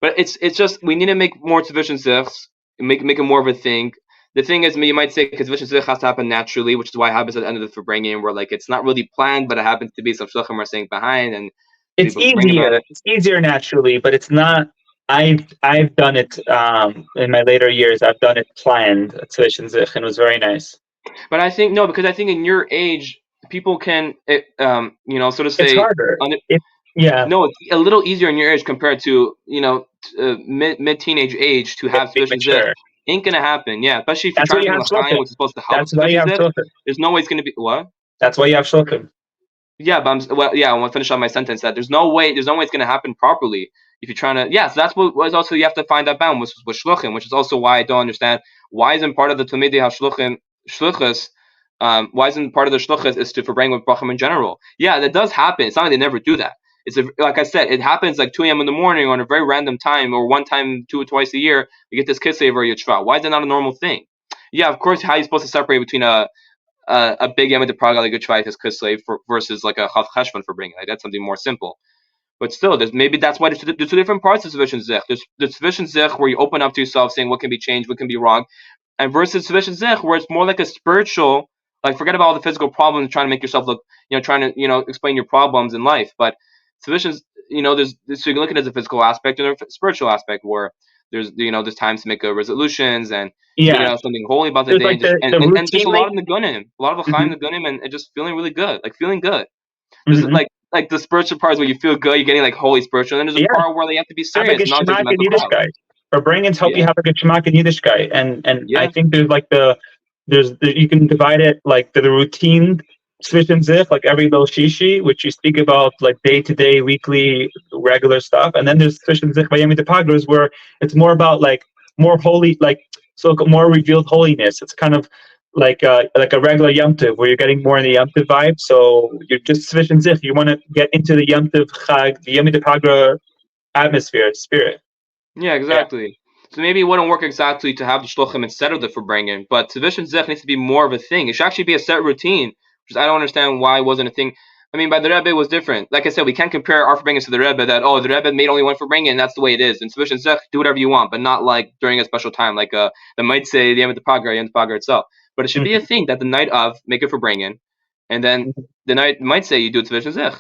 but it's just we need to make more Tzuvishin zichs, make it more of a thing. The thing is, you might say because Tzuvishin zich has to happen naturally, which is why it happens at the end of the Farbrengen, where like it's not really planned, but it happens to be some shulchan are saying behind and It's people bringing on easier. it. It's easier naturally, but it's not. I've done it in my later years. I've done it planned Tzuvishin zich, and it was very nice. But I think no, because I think in your age, people can, so to It's say, harder. It yeah, no, it's a little easier in your age compared to mid teenage age to have being Tzuvishin zich. mature. Ain't gonna happen, yeah. Especially if you're That's why trying to you bring have l'chaim, shlokim. which is supposed to help with That's why you Tzuvishin have zich. shlokim. There's no way it's gonna be what? That's why you have shlokim. Yeah, but I want to finish on my sentence that there's no way it's gonna happen properly if you're trying to. Yeah, so that's what was also you have to find that balance with shluchim, which is also why I don't understand why isn't part of the Talmidei HaShluchim shluchus why isn't part of the shluchas is to forbrengen with brachim in general? Yeah, that does happen. It's not like they never do that. Like I said, it happens like 2 a.m. in the morning or on a very random time, or one time, twice a year, you get this kislev or yitshva. Why is that not a normal thing? Yeah, of course. How are you supposed to separate between a big yom praga like yitshva is kislev versus like a chav cheshvan for bringing? Like that's something more simple. But still, maybe that's why there's two different parts of Tzuvishin zich. There's the Tzuvishin zich where you open up to yourself, saying what can be changed, what can be wrong, and versus Tzuvishin zich where it's more like a spiritual. Like forget about all the physical problems, trying to make yourself look, trying to explain your problems in life. But Tzuvishin, there's so you can look at it as a physical aspect and a spiritual aspect where there's times to make resolutions and something holy about the day, like and just a lot like, of negunim, a lot of l'chaim negunim, and just feeling really good, like feeling good. There's like the spiritual parts where you feel good, you're getting like holy spiritual, and then there's a part where you have to be serious, not just mental problems. Farbrengens help you have a good shmak in Yiddishkeit, and Yeah. I think there's you can divide it like the routine Tzuvishin zich, like every little shishi, which you speak about like day to day, weekly, regular stuff, and then there's Tzuvishin zich by Yemi Pagros where it's more about like more holy, like so more revealed holiness. It's kind of like a regular Yom Tov, where you're getting more in the Yom Tov vibe. So you're just Tzuvishin zich. You want to get into the Yom Tov Chag, the Yemi Pagra atmosphere, spirit. Yeah, exactly. Yeah. So maybe it wouldn't work exactly to have the shluchim instead of the farbrengen, but Tzuvishin zich needs to be more of a thing. It should actually be a set routine, which I don't understand why it wasn't a thing. I mean, by the Rebbe it was different. Like I said, we can't compare our farbrengens to the Rebbe that, the Rebbe made only one farbrengen, and that's the way it is. And Tzuvishin zich, do whatever you want, but not like during a special time, like the might say the Yom Pagra itself. But it should be a thing that the night of, make it farbrengen, and then the night might say you do Tzuvishin zich.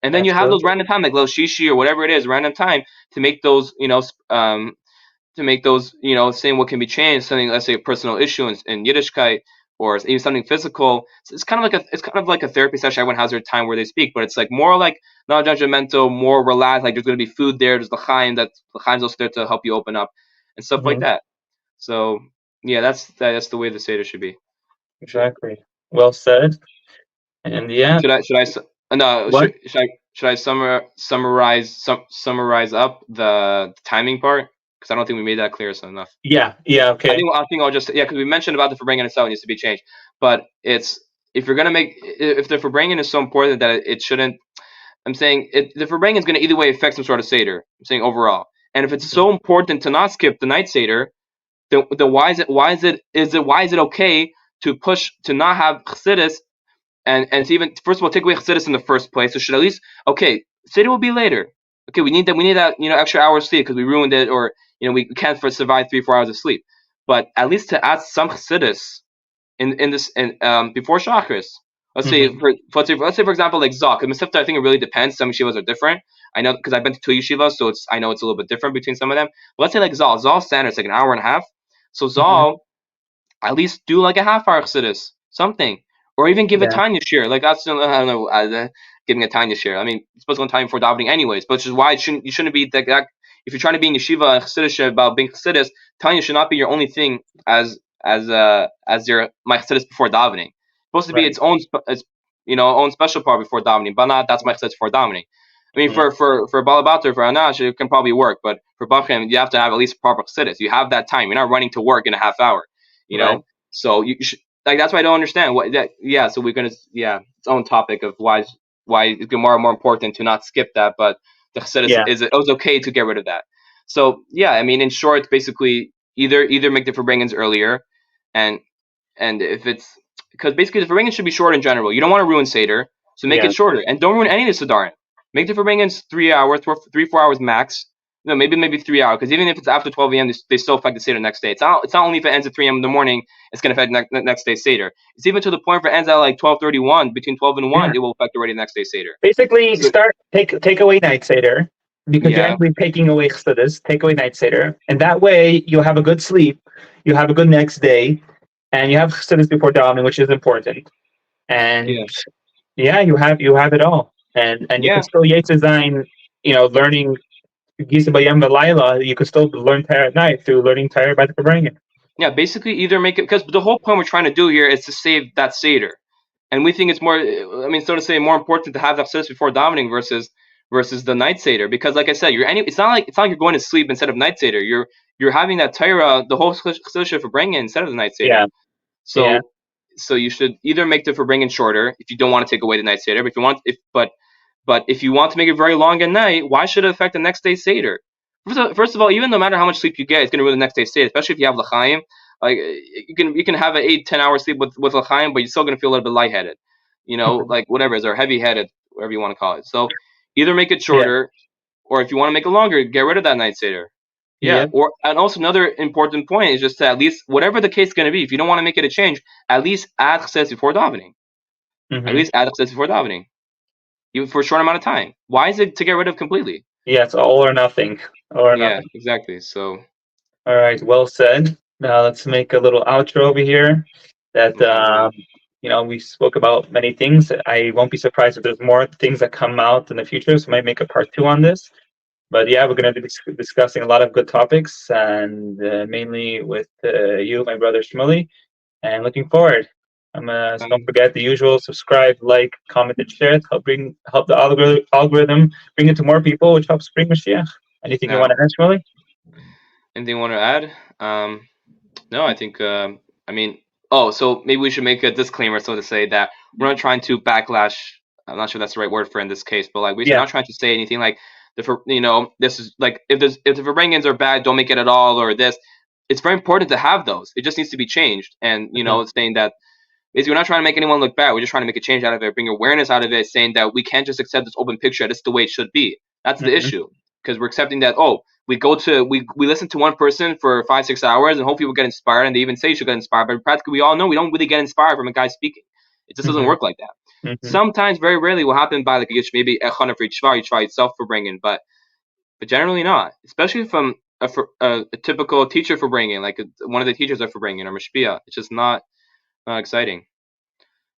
And then you have those random time, like little shishi or whatever it is, random time to make those, saying what can be changed, something, let's say a personal issue in Yiddishkeit, or even something physical. So it's kind of like a therapy session. Everyone has their time where they speak, but it's like more like non-judgmental, more relaxed. Like there's going to be food there. There's l'chaim l'chaim's also there to help you open up and stuff like that. So yeah, that's the way the seder should be. Exactly. Well said. And yeah. Should I summarize up the timing part? Because I don't think we made that clear enough. Yeah. Okay. I think I'll just because we mentioned about the farbrengen itself needs to be changed, but if the farbrengen is so important that it shouldn't. I'm saying the farbrengen is going to either way affect some sort of seder. I'm saying overall, and if it's so important to not skip the night seder, then why is it okay to push to not have chassidus? And to even first of all take away chassidus in the first place. So should at least seder will be later. Okay, we need that extra hour of sleep because we ruined it, or we can't survive 3-4 hours of sleep. But at least to add some chassidus in this before shachris. Let's say for example like zok. In Mesivta, I think it really depends. Some yeshivas are different. I know because I've been to 2 yeshivas, so I know it's a little bit different between some of them. But let's say like zal. Zal standard is like an hour and a half. So zal, at least do like a half hour chassidus, something. Or even give a tanya share, like I don't know, giving a tanya share. I mean, it's supposed to go on time before davening anyways, but which is why you shouldn't be that. If you're trying to be in yeshiva and chassidus about being chassidus, tanya should not be your only thing as your my chassidus before davening. It's supposed to be its own own special part before davening, but not that's my chassidus before davening. I mean, for balabater, for anash, it can probably work, but for bachem, you have to have at least proper chassidus. You have that time. You're not running to work in a half hour, so you should. Like that's why I don't understand what that. Yeah, so we're gonna its own topic of why it's more and more important to not skip that, but the chassidus it was okay to get rid of that. So yeah, I mean in short, basically either make the farbrengens earlier, and if it's because basically the farbrengens should be short in general. You don't want to ruin seder, so make it shorter, and don't ruin any of the sedarim. Make the farbrengens 3 hours, 3-4 hours max. No, maybe 3 hours, because even if it's after 12 a.m., they still affect the seder next day. It's not only if it ends at 3 a.m. in the morning, it's going to affect next day's seder. It's even to the point if it ends at like 12:31, between 12 and 1, it will affect already the next day's seder. Basically, take away night seder, because you're actually taking away chassidus, take away night seder, and that way you'll have a good sleep, you have a good next day, and you have chassidus before davening, which is important. And you have it all, and you can still zeinin, learning. You could still learn Torah at night through learning Torah by the farbrengen. Yeah, basically either make it, because the whole point we're trying to do here is to save that seder, and we think it's more. I mean, so to say, more important to have that chassidus before davening versus the night seder, because like I said, it's not like you're going to sleep instead of night seder. You're having that Torah, the whole chassidus farbrengen instead of the night seder. so you should either make the Farbrengen shorter if you don't want to take away the night seder. But if you want, but if you want to make it very long at night, why should it affect the next day's seder? First of all, even no matter how much sleep you get, it's going to ruin the next day's seder. Especially if you have l'chaim. Like you can have an 8-10 hour sleep with l'chaim, but you're still going to feel a little bit lightheaded. Like whatever it is, or heavy headed, whatever you want to call it. So either make it shorter, or if you want to make it longer, get rid of that night seder. Yeah, and also another important point is just to at least, whatever the case is going to be, if you don't want to make it a change, at least add chesed before davening. At least add chesed before davening, even for a short amount of time. Why is it to get rid of completely? Yeah, it's all or nothing. Yeah, exactly. So. All right, well said. Now let's make a little outro over here. That we spoke about many things. I won't be surprised if there's more things that come out in the future. So I might make a part 2 on this. But yeah, we're going to be discussing a lot of good topics, and mainly with you, my brother Shmuley, and looking forward. So don't forget the usual: subscribe, like, comment, and share. Help the algorithm bring it to more people, which helps bring Mashiach. Anything you want to add, Shmuley? Anything you want to add? No, I think. So maybe we should make a disclaimer, so to say, that we're not trying to backlash. I'm not sure that's the right word for in this case, but like we're not trying to say anything like this is like if the Farbrengens are bad, don't make it at all, or this. It's very important to have those. It just needs to be changed, and saying that basically we're not trying to make anyone look bad. We're just trying to make a change out of it, bring awareness out of it, saying that we can't just accept this open picture. This is the way it should be. That's the issue, because we're accepting that we listen to one person for 5-6 hours and hope people get inspired, and they even say you should get inspired, but practically we all know we don't really get inspired from a guy speaking. It just doesn't work like that. Sometimes, very rarely, will happen by like maybe a chana for each shvar itself for bringing, but generally not. Especially from a typical teacher for bringing, like one of the teachers are for bringing or mashpia. It's just not exciting.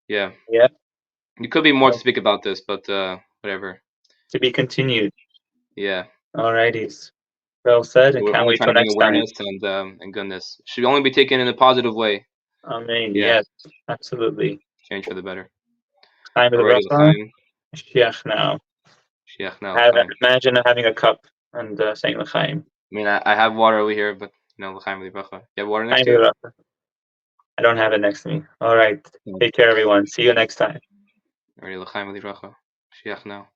Yeah. It could be more to speak about this, but whatever. To be continued. Yeah. Alrighties. Well said, and can't wait till next time. Awareness and goodness. Should only be taken in a positive way. Amen. Yes, absolutely. Change for the better. Time of the bracha. Sheach now. Imagine having a cup and saying l'chaim. I mean, I have water over here, but l'chaim with bracha. You have water next to you? I don't have it next to me. All right. Take care, everyone. See you next time. Already l'chaim with bracha. Sheach now.